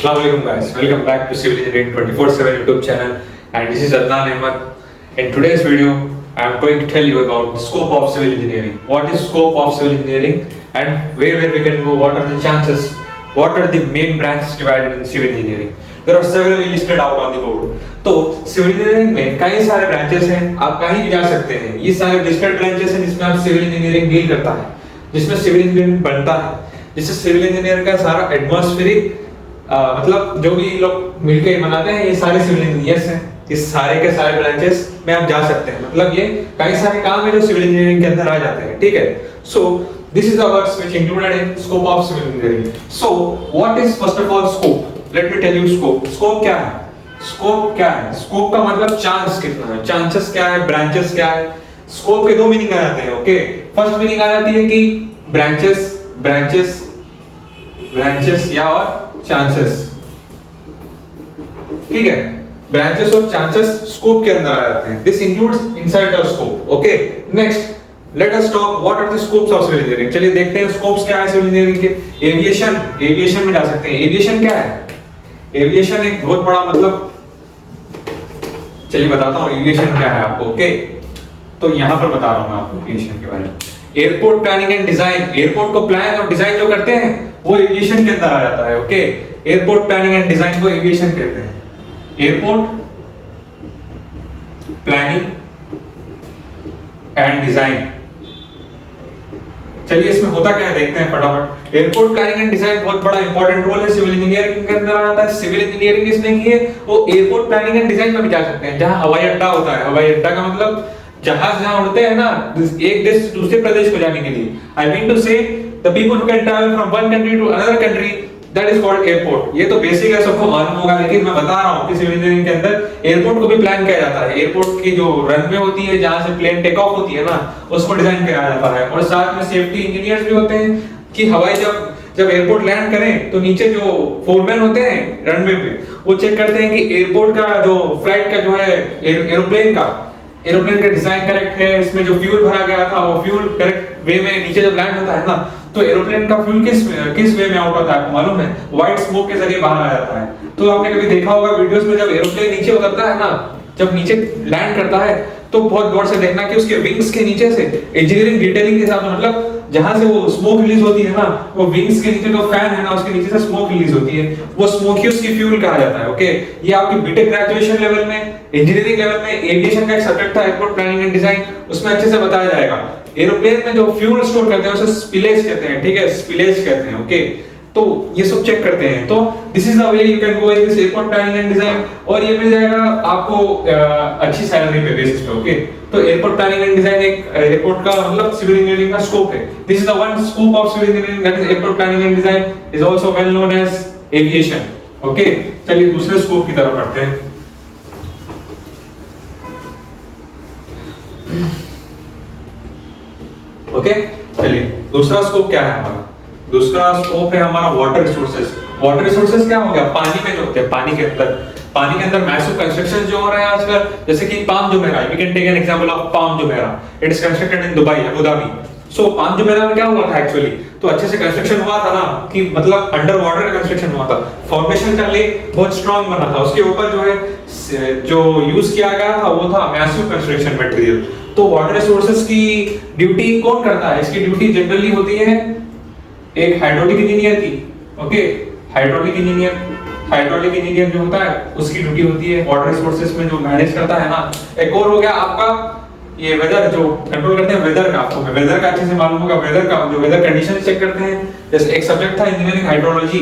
Assalamualaikum guys, welcome back to Civil Engineering 24/7 YouTube channel, and this is Adnan Ahmed. In today's video, I am going to tell you about the scope of civil engineering. What is scope of civil engineering and where we can go, what are the chances, what are the main branches divided in civil engineering. There are several listed out on the board. तो civil engineering में कई सारे branches हैं, आप कहीं भी जा सकते हैं. ये सारे लिस्टेड ब्रांचेस हैं जिसमें आप सिविल इंजीनियरिंग डील करता है, जिसमें सिविल इंजीनियरिंग बनता है, जिससे सिविल इंजीनियर का सारा एटमॉस्फेरिक मतलब जो भी लोग मिलकर बनाते हैं ये सारे सिविल इंजीनियर्स हैं. इस सारे के सारे ब्रांचेस में आप जा सकते हैं. मतलब ये कई सारे काम है जो सिविल इंजीनियरिंग के अंदर आ जाते हैं. ठीक है. So this is the works which included in scope of civil engineering. So what is first of all scope? Let me tell you scope. Scope क्या है? स्कोप क्या है? स्कोप का मतलब चांस कितना है, चांसेस क्या है, ब्रांचेस क्या है. स्कोप के दो मीनिंग आ जाते हैं. ओके, फर्स्ट मीनिंग आ जाती है कि ब्रांचेस ब्रांचेस ब्रांचेस या और चांसेस. ठीक है, ब्रांचेस और चांसेस स्कोप के अंदर आ जाते हैं. This includes inside the scope. Okay, next let us talk what are the scopes of civil engineering. चलिए देखते हैं स्कोप्स क्या है सिविल इंजीनियरिंग के. एविएशन में जा सकते हैं. एविएशन क्या है? एविएशन एक बहुत बड़ा मतलब, चलिए बताता हूँ एविएशन क्या है आपको. ओके, तो यहां पर बता रहा हूं मैं आपको एविएशन के बारे में. Airport planning and design. Airport को प्लान और डिजाइन जो करते हैं वो एविएशन के अंदर आ जाता है. Okay, airport planning and design को एविएशन कहते हैं. Airport planning and design. चलिए इसमें होता क्या है देखते हैं फटाफट. एयरपोर्ट प्लानिंग एंड डिजाइन बहुत बड़ा इंपॉर्टेंट रोल है सिविल इंजीनियरिंग के अंदर आता है. सिविल इंजीनियरिंग इसने की है वो एयरपोर्ट प्लानिंग एंड डिजाइन में भी जा सकते हैं. जहां हवाई अड्डा होता है, हवाई अड्डा का मतलब जहाज जहां उड़ते हैं ना एक देश से दूसरे प्रदेश को जाने के लिए. I mean to say the people who can travel from one country to another country, that is called airport. ये तो बेसिक है, सबको मालूम होगा, लेकिन मैं बता रहा हूं कि सिविल इंजीनियरिंग के अंदर एयरपोर्ट को भी प्लान किया जाता है. एयरपोर्ट की जो रनवे होती है जहां से प्लेन टेक ऑफ होती है ना, उसको डिजाइन किया जाता है. और साथ में सेफ्टी इंजीनियर्स भी होते हैं कि हवाई जब एयरपोर्ट लैंड करें तो नीचे जो फोरमैन होते हैं रनवे पे वो चेक करते हैं कि एयरपोर्ट का जो फ्लाइट का जो है एरोप्लेन का डिजाइन करेक्ट है. इसमें जो फ्यूल भरा गया था वो फ्यूल करेक्ट वे में नीचे जब लैंड होता है ना, तो एरोप्लेन का फ्यूल किस वे में आउट होता है आपको मालूम है? व्हाइट स्मोक के जरिए बाहर आ जाता है. तो आपने कभी देखा होगा वीडियोस में जब एरोप्लेन नीचे उतरता है ना, जब नीचे लैंड करता है तो बहुत गौर से देखना कि उसके विंग्स के नीचे से इंजीनियरिंग डिटेलिंग के साथ मतलब जहां से वो स्मोक रिलीज होती है ना, वो विंग्स के नीचे जो फैन है ना उसके नीचे से स्मोक रिलीज होती है, वो स्मोक ही उसकी फ्यूल कहा जाता है. ओके, ये आपकी बीटेक ग्रेजुएशन लेवल में, इंजीनियरिंग लेवल में एविएशन का एक सब्जेक्ट था एयरपोर्ट प्लानिंग एंड डिजाइन, उसमें अच्छे से बताया जाएगा. एरोप्लेन में जो फ्यूल स्टोर करते हैं उसे स्पिलेज कहते हैं. ठीक है, स्पिलेज कहते हैं. ओके, तो ये सब चेक करते हैं. तो this is the way you can go in this airport planning and design, और ये मिल जाएगा आपको अच्छी सैलरी पे बेसिस पे. ओके, तो एयरपोर्ट प्लानिंग एंड डिजाइन एक एयरपोर्ट का मतलब सिविल इंजीनियरिंग का स्कोप है. This is the one scope of civil engineering, that is airport planning and design is also well known as aviation. Okay, चलिए दूसरे scope की तरफ बढ़ते हैं. ओके, चलिए दूसरा स्कोप क्या है हमारा? दूसरा स्कोप है हमारा वाटर रिसोर्सेज. वाटर रिसोर्सेज क्या हो गया? पानी में जो होते हैं, पानी के अंदर मैसिव कंस्ट्रक्शन जो हो रहे हैं आजकल, जैसे कि Palm Jumeirah. We can take an example of Palm Jumeirah. It is constructed in Dubai, Abu Dhabi. सो पाम जुमेरा में क्या हुआ था एक्चुअली? तो अच्छे से कंस्ट्रक्शन हुआ था ना, कि मतलब अंडर वाटर का कंस्ट्रक्शन हुआ था. फॉर्मेशन का लेक बहुत स्ट्रांग बना था, उसके ऊपर जो है जो यूज किया गया था वो था मैसिव कंस्ट्रक्शन मटेरियल. तो वाटर रिसोर्सेज की ड्यूटी कौन करता है? इसकी ड्यूटी जनरली होती है एक हाइड्रोलिक इंजीनियर की. ओके, हाइड्रोलिक इंजीनियर जो होता है उसकी ड्यूटी होती है वाटर रिसोर्सेज में जो मैनेज करता है ना. एक और हो गया आपका ये वेदर, जो कंट्रोल करते हैं वेदर का. आपको वेदर का अच्छे से मालूम होगा, वेदर का जो वेदर कंडीशन चेक करते हैं. जैसे एक सब्जेक्ट था इंजीनियरिंग हाइड्रोलॉजी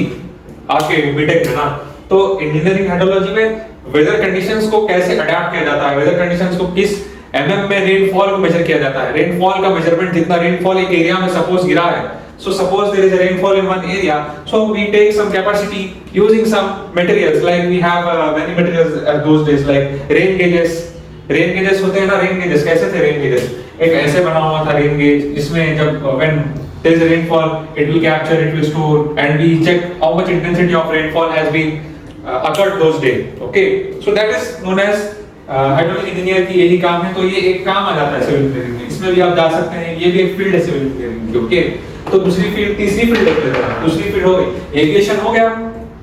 आपके बीटेक में ना, तो इंजीनियरिंग हाइड्रोलॉजी में वेदर कंडीशंस को कैसे अडैप्ट किया जाता है, वेदर कंडीशंस को किस एमएम में रेनफॉल को मेजर किया जाता है. रेनफॉल का मेजरमेंट, जितना रेनफॉल एक एरिया में सपोज गिरा है, so suppose there is a rainfall in one area, so we take some capacity using some materials, like we have many materials at those days, like rain gauges होते हैं ना. Rain gauges कैसे थे? Rain gauges एक ऐसे बना हुआ था रेन गेज, जिसमें जब when there is a rainfall it will capture, it will store, and we check how much intensity of rainfall has been occurred those days. Okay, so that is known as hydraulic engineer की यही काम है. तो ये एक काम आ जाता है सिविल इंजीनियरिंग में, इसमें भी आप जा सकते हैं. ये भी एक फील्ड है सिविल इंजीनियरिंग की. ओके, तो तीसरी फील्ड देख लेते हैं. दूसरी फील्ड हो गई एविएशन, हो गया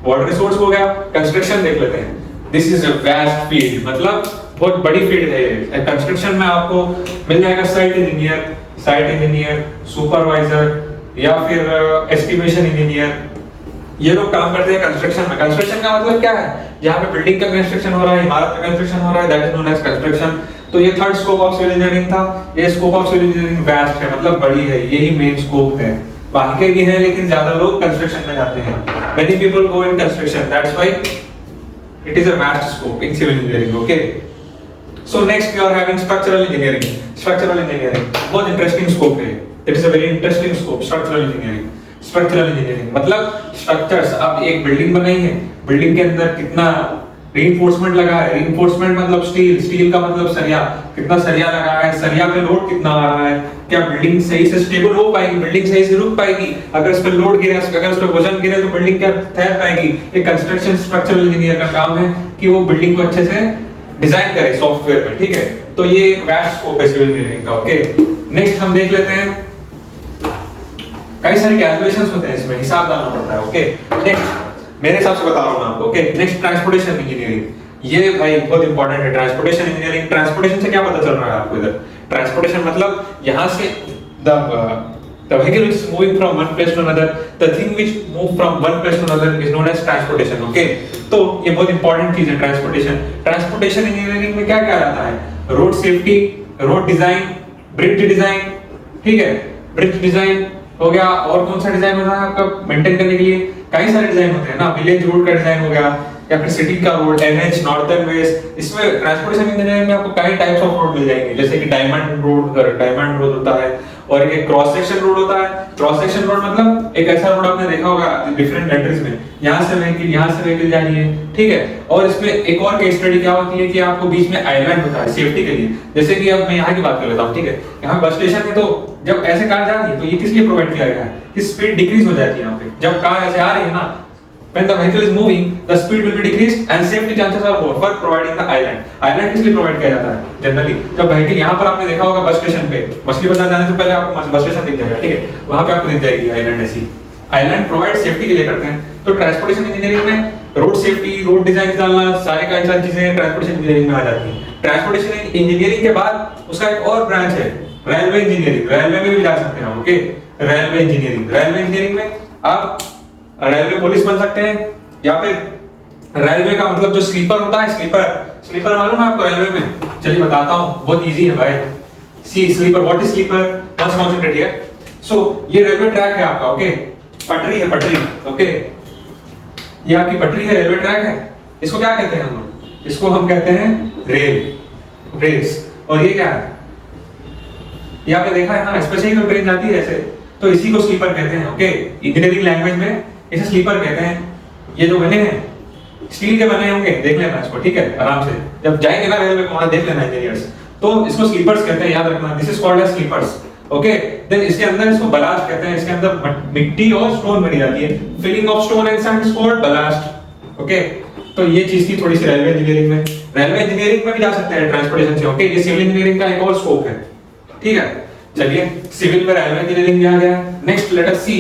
वाटर रिसोर्स हो गया। कंस्ट्रक्शन देख लेते हैं। This is a vast field, मतलब बहुत बड़ी फील्ड है ये। कंस्ट्रक्शन में आपको मिल जाएगा साइट इंजीनियर, सुपरवाइजर या फिर एस्टिमेशन इंजीनियर। ये लोग काम करते हैं कंस्ट्रक्शन में। कंस्ट्रक्शन का मतलब क्या है? जहाँ पे बिल्डिंग का कंस्ट्रक्शन हो रहा है, इमारत का कंस्ट्रक्शन हो रहा है, that is known as construction. तो ये third scope of civil engineering था। ये scope of civil engineering vast है, मतलब बड़ी है, यही मेन स्कोप है। बाकी के भी हैं लेकिन ज्यादा लोग कंस्ट्रक्शन में जाते हैं। Many people go in construction, that's why it is a vast scope in civil engineering. Okay, so next we are having structural engineering. Structural engineering बहुत इंटरेस्टिंग स्कोप है। It is a very interesting scope, structural engineering. Structural engineering मतलब structures. अब एक building बनाई है, building के अंदर कितना रीइंफोर्समेंट लगा है, रीइंफोर्समेंट मतलब स्टील का मतलब सरिया, कितना सरिया लगा है, सरिया पे लोड कितना आ रहा है, क्या बिल्डिंग सही से स्टेबल हो पाएगी, बिल्डिंग सही से रुक पाएगी, अगर इस पे लोड गिरे, अगर इस पे वजन गिरे तो बिल्डिंग क्या ठहर पाएगी। ये कंस्ट्रक्शन स्ट्रक्चरल इंजीनियर का काम है कि वो बिल्डिंग को अच्छे से डिजाइन करे सॉफ्टवेयर में, ठीक है। तो ये वास्ट स्कोप है सिविल इंजीनियरिंग का। ओके, नेक्स्ट हम देख लेते हैं, कई सारे कैलकुलेशंस होते हैं इसमें, हिसाब डालना पड़ता है। ओके, नेक्स्ट मेरे हिसाब से बता रहा हूं मैं आपको। Okay, next transportation engineering. ये भाई बहुत इंपॉर्टेंट है ट्रांसपोर्टेशन इंजीनियरिंग। ट्रांसपोर्टेशन से क्या पता चल रहा है आपको इधर? ट्रांसपोर्टेशन मतलब यहां से the vehicle which is moving from one place to another, the thing which move from one place to another is known as transportation. Okay, तो ये बहुत इंपॉर्टेंट चीज है ट्रांसपोर्टेशन। ट्रांसपोर्टेशन इंजीनियरिंग में क्या क्या आता है? Road safety, road design, bridge design, ठीक है, ब्रिज डिजाइन हो गया। और कौन सा डिजाइन होता है आपका मेंटेन करने के लिए? कई सारे डिजाइन होते हैं ना, विलेज रोड का डिजाइन हो गया या फिर सिटी का रोड, एनएच, नॉर्थर्न वेस्ट। इसमें ट्रांसपोर्टेशन इंजीनियरिंग में आपको कई टाइप्स ऑफ रोड मिल जाएंगे, जैसे कि डायमंड रोड होता है, और एक क्रॉस सेक्शन रोड होता है। क्रॉस सेक्शन रोड मतलब एक ऐसा रोड आपने देखा होगा डिफरेंट कंट्रीज में, यहाँ से व्हीकल जा रही है, ठीक है। और इसमें एक और केस स्टडी क्या होती है कि आपको बीच में आइलैंड होता है सेफ्टी के लिए। जैसे कि अब मैं यहाँ की बात कर लेता हूँ, ठीक है। यहाँ बस स्टेशन है, तो जब ऐसे कार जा रही है तो ये किस लिए प्रोवाइड किया गया है कि स्पीड डिक्रीज हो जाती है यहाँ पे। जब कार ऐसे आ रही है ना, when the vehicle is moving the speed will be decreased and safety chances are more for providing the island किस लिए प्रोवाइड किया जाता है जनरली? जब vehicle यहाँ पर आपने देखा होगा बस स्टेशन पे, मछली बाजार जाने से पहले आपको बस स्टेशन दिख जाएगा, ठीक है, वहां पे आपको दिख जाएगी आइलैंड। ऐसी आइलैंड प्रोवाइड सेफ्टी के लिए करते हैं। तो ट्रांसपोर्टेशन इंजीनियरिंग में रोड सेफ्टी, रोड डिजाइन डालना, सारी चीजें ट्रांसपोर्टेशन इंजीनियरिंग में आ जाती हैं। ट्रांसपोर्टेशन इंजीनियरिंग के बाद उसका एक और ब्रांच है रेलवे इंजीनियरिंग। रेलवे में भी जा सकते हैं, ओके। रेलवे इंजीनियरिंग में आप रेलवे पुलिस बन सकते हैं, या फिर रेलवे का मतलब जो स्लीपर होता है, स्लीपर मालूम है आपको रेलवे में? चलिए बताता हूँ, बहुत इजी है भाई। See sleeper, what is sleeper? Must concentrate here. So ये रेलवे ट्रैक है आपका, ओके, पटरी है, पटरी, ओके, ये आपकी पटरी है, रेलवे ट्रैक है। इसको क्या कहते हैं हम लोग? इसको हम कहते हैं रेल्स। और ये क्या है? ये आपने देखा है ना, स्पेशली ट्रेन जाती है ऐसे, तो इसी को स्लीपर कहते हैं, ओके। इंजीनियरिंग लैंग्वेज में इसे स्लीपर कहते हैं। ये जो बने हैं स्टील के बने होंगे, देख लेना इसको, ठीक है, आराम से जब जाएंगे ना रेलवे को वहां देख लेना इंजीनियर्स, तो इसको स्लीपर्स कहते हैं, याद रखना। This is called as sleepers, okay. Then इसके अंदर इसको बलास्ट कहते हैं। इसके अंदर मिट्टी और स्टोन भरी जाती है। Filling of stone and sand is called ballast, okay. तो ये चीज थी थोड़ी सी रेलवे इंजीनियरिंग में। रेलवे इंजीनियरिंग में भी जा सकते हैं ट्रांसपोर्टेशन से, ओके। ये सिविल इंजीनियरिंग का एक और स्कोप है, ठीक है। चलिए, सिविल में रेलवे इंजीनियरिंग आ गया। नेक्स्ट लेट अस सी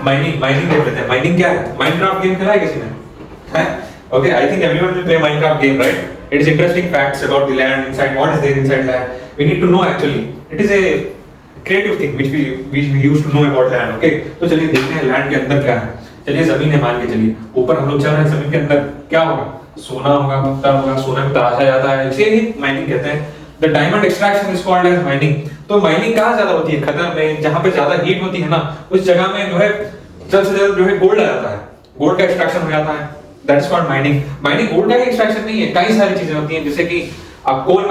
माइनिंग देख लेते हैं। माइनिंग क्या है? माइनक्राफ्ट गेम खेला है किसी ने? Okay, I think everyone will play Minecraft game, right? It is interesting facts about the land inside, what is there inside land. We need to know actually. It is a creative thing which we used to know about land, okay. तो चलिए देखते हैं land के अंदर क्या है। चलिए जमीन है मान के चलिए, ऊपर हम लोग चल रहे हैं, जमीन के अंदर क्या होगा? सोना होगा, पत्थर होगा, सोना में तराशा जाता है, इसे ही माइनिंग कहते हैं। The diamond extraction is called as mining. तो माइनिंग कहाँ ज्यादा होती है? खदान में, जहाँ पे ज्यादा हीट होती है ना, उस जगह में जो है जल्द से जल्द जो है गोल्ड आ जाता है, गोल्ड का एक्सट्रैक्शन हो जाता है, that is called mining. Mining gold का एक्सट्रैक्शन नहीं है, कई सारी चीजें होती हैं, जैसे कि आप कोल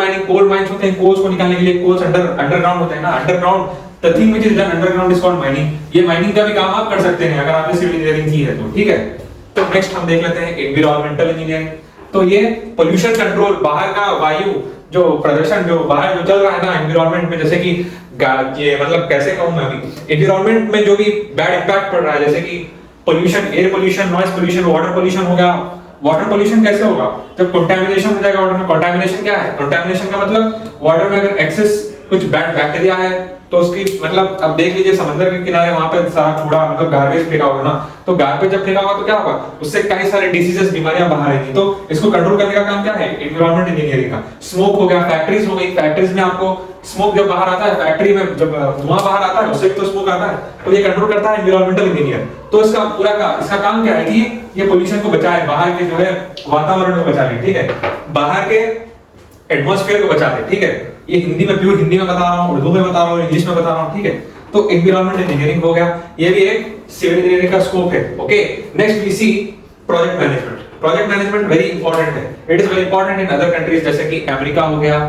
माइंस होते हैं, कोल्स को निकालने के लिए कोल्स अंडरग्राउंड होते हैं ना, underground the thing which is done underground is called mining. ये माइनिंग का भी काम आप कर सकते हैं अगर आपने सिविल इंजीनियरिंग की है तो, ठीक है। तो नेक्स्ट हम देख लेते हैं एनवायरमेंटल इंजीनियरिंग। तो ये पोल्यूशन कंट्रोल, बाहर का वायु जो प्रदूषण जो बाहर जो चल रहा है ना एनवायरमेंट में, जैसे कि ये मतलब कैसे कहूं मैं अभी, एनवायरमेंट में जो भी बैड इंपैक्ट पड़ रहा है, जैसे कि pollution, air pollution, noise pollution, water pollution हो गया। वाटर पोल्यूशन कैसे होगा? जब कंटामिनेशन हो जाएगा वाटर में। कंटामिनेशन क्या है? कंटामिनेशन का मतलब वाटर में अगर एक्सेस कुछ बैड बैक्टीरिया है तो उसकी मतलब अब देख लीजिए समंदर के किनारे वहां पे सारा कूड़ा मतलब गार्बेज फेंका होगा ना, तो गार्बेज जब फेंका होगा तो क्या होगा, उससे कई सारे डिसीजेस बीमारियां बाहर आएंगी। तो इसको कंट्रोल करने का काम क्या है, एनवायरमेंट इंजीनियरिंग का। स्मोक हो गया, फैक्ट्रीज हो गई, फैक्ट्रीज में आपको स्मोक जब बाहर आता है, फैक्ट्री में जब धुआं बाहर आता है उससे भी तो स्मोक आता है, तो ये कंट्रोल करता है एनवायरमेंटल इंजीनियर। तो इसका पूरा का इसका काम क्या है कि ये पोल्यूशन को बचाए, बाहर के जो है वातावरण को बचा ले, ठीक है, बाहर के एटमॉस्फेयर को बचा ले, ठीक है। ये हिंदी में प्योर हिंदी में बता रहा हूँ, उर्दू में बता रहा हूँ, इंग्लिश में बता रहा हूँ, ठीक है। तो एनवायरमेंट इंजीनियरिंग हो गया, ये भी एक सिविल इंजीनियरिंग का स्कोप है। Okay, next we see project management. Project management very important है, it is very important in other countries, जैसे कि अमेरिका हो गया,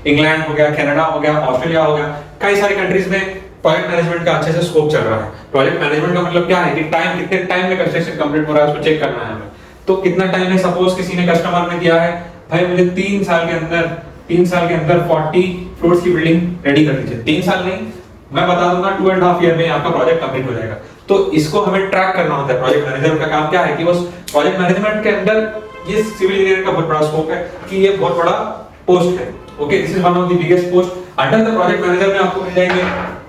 इंग्लैंड हो गया, कनाडा हो गया, ऑस्ट्रेलिया हो गया, कई सारी कंट्रीज में प्रोजेक्ट मैनेजमेंट का अच्छे से स्कोप चल रहा है। प्रोजेक्ट मैनेजमेंट का मतलब क्या है कि टाइम, कितने टाइम में कंस्ट्रक्शन कंप्लीट हो रहा है उसको चेक करना है हमें। तो कितना टाइम है, सपोज किसी ने कस्टमर ने दिया है भाई मुझे 3 साल के अंदर 40 फ्लोर्स की बिल्डिंग रेडी कर दीजिए, 3 साल नहीं, मैं बता दूंगा 2.5 ईयर में आपका प्रोजेक्ट कंप्लीट हो जाएगा। तो इसको हमें ट्रैक करना होता है। प्रोजेक्ट मैनेजर का काम क्या है कि उस प्रोजेक्ट मैनेजमेंट के अंदर ये सिविल इंजीनियर का बहुत बड़ा स्कोप है कि ये बहुत बड़ा पोस्ट है। Okay, this is one of the biggest post. Under the project manager में आपको मिल जाएंगे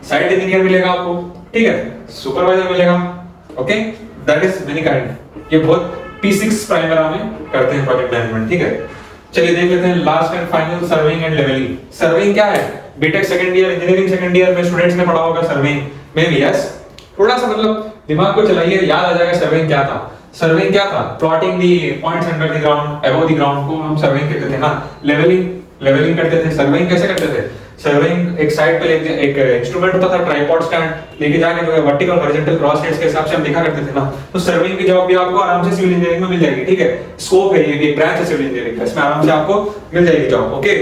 साइट इंजीनियर मिलेगा आपको, ठीक है, सुपरवाइजर मिलेगा, okay, that is many kind. ये बहुत P6 प्राइमरा में करते हैं प्रोजेक्ट मैनेजमेंट, ठीक है। चलिए देख लेते हैं last and final, surveying and levelling. Surveying क्या है, BTech second year, engineering second year में स्टूडेंट्स ने पढ़ा होगा सर्वेइंग में भी, यस। थोड़ा सा मतलब दिमाग को चलाइए, याद आ जाएगा सर्वेइंग क्या था। सर्वेइंग क्या था, plotting the points under the ground, above the ground को हम सर्वेइंग कहते थे ना। लेवलिंग करते थे। सर्वेइंग कैसे करते थे, सर्वेइंग एक साइड पे एक इंस्ट्रूमेंट होता था, ट्राइपॉड स्टैंड लेके जाके जो है वर्टिकल हॉरिजॉन्टल क्रॉस हेड्स के हिसाब से हम देखा करते थे ना। तो सर्वेइंग की जॉब भी आपको आराम से सिविल इंजीनियरिंग में मिल जाएगी, ठीक है। स्कोप है, ये भी एक ब्रांच है सिविल इंजीनियरिंग का, इसमें आराम से आपको मिल जाएगी जॉब। ओके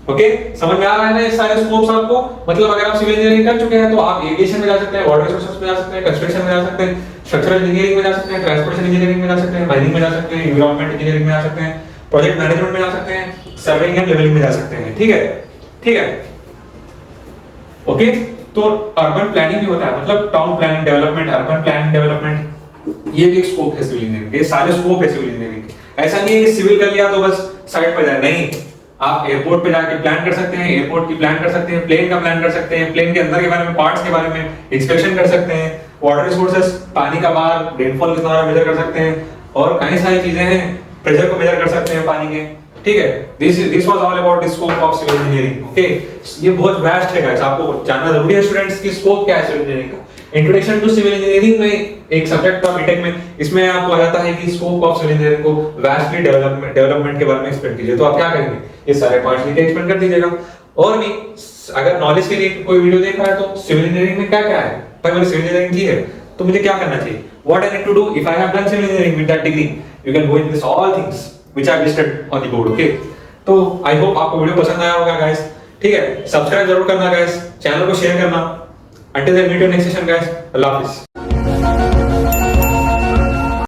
ओके, समझ में आ रहा है ना ये सारे स्कोप्स आपको। मतलब अगर आप सिविल इंजीनियरिंग कर चुके हैं तो आप एविएशन में जा सकते हैं, वाटर रिसोर्सेज में जा सकते हैं, कंस्ट्रक्शन में जा सकते हैं, स्ट्रक्चरल इंजीनियरिंग में जा सकते हैं, ट्रांसपोर्टेशन इंजीनियरिंग में जा सकते हैं, माइनिंग में जा सकते हैं, एनवायरनमेंट इंजीनियरिंग में जा सकते हैं, प्रोजेक्ट मैनेजमेंट में जा सकते हैं, सर्वेइंग एंड लेवलिंग में जा सकते हैं, ठीक है, ठीक है। ओके, तो अर्बन प्लानिंग भी होता है, मतलब town planning development, urban planning development, ये भी एक स्कोप है सिविल इंजीनियरिंग। ये सारे स्कोप है सिविल इंजीनियरिंग। ऐसा नहीं है कि सिविल कर लिया तो बस साइड पे जाए, नहीं, आप एयरपोर्ट पे जाके प्लान कर सकते हैं, एयरपोर्ट की प्लान कर सकते हैं, प्लेन का प्लान कर सकते हैं, प्लेन के अंदर के बारे में, पार्ट्स के बारे में इंस्पेक्शन कर सकते हैं, वाटर रिसोर्सेज, पानी का बाहर रेनफॉल कितना है मेजर कर सकते हैं, और कई सारी चीजें हैं, प्रेशर को मेजर कर सकते हैं पानी के, ठीक है। This was all about the scope of civil engineering. Okay, ये बहुत वास्ट है गाइस, आपको जानना जरूरी है स्टूडेंट्स की स्कोप क्या है सिविल इंजीनियरिंग का। इंट्रोडक्शन टू सिविल इंजीनियरिंग में एक सब्जेक्ट था बीटेक में, इसमें आपको आ जाता है कि स्कोप ऑफ सिविल इंजीनियरिंग को वास्टली डेवलपमेंट के बारे में एक्सप्लेन कीजिए। तो आप क्या करेंगे, ये सारे पॉइंट्स लिख के एक्सप्लेन कर दीजिएगा। और भी अगर नॉलेज के लिए कोई वीडियो देख रहा है तो सिविल इंजीनियरिंग में क्या क्या है, भाई मैंने सिविल इंजीनियरिंग की है तो मुझे क्या करना चाहिए, what I need to do if I have done civil engineering with that degree, you can go in this all things which I listed on the board. Okay, तो आई होप आपको video पसंद आया होगा guys, ठीक है। Subscribe जरूर करना guys, channel को शेयर करना। Until then, meet you next session guys. Allah Hafiz.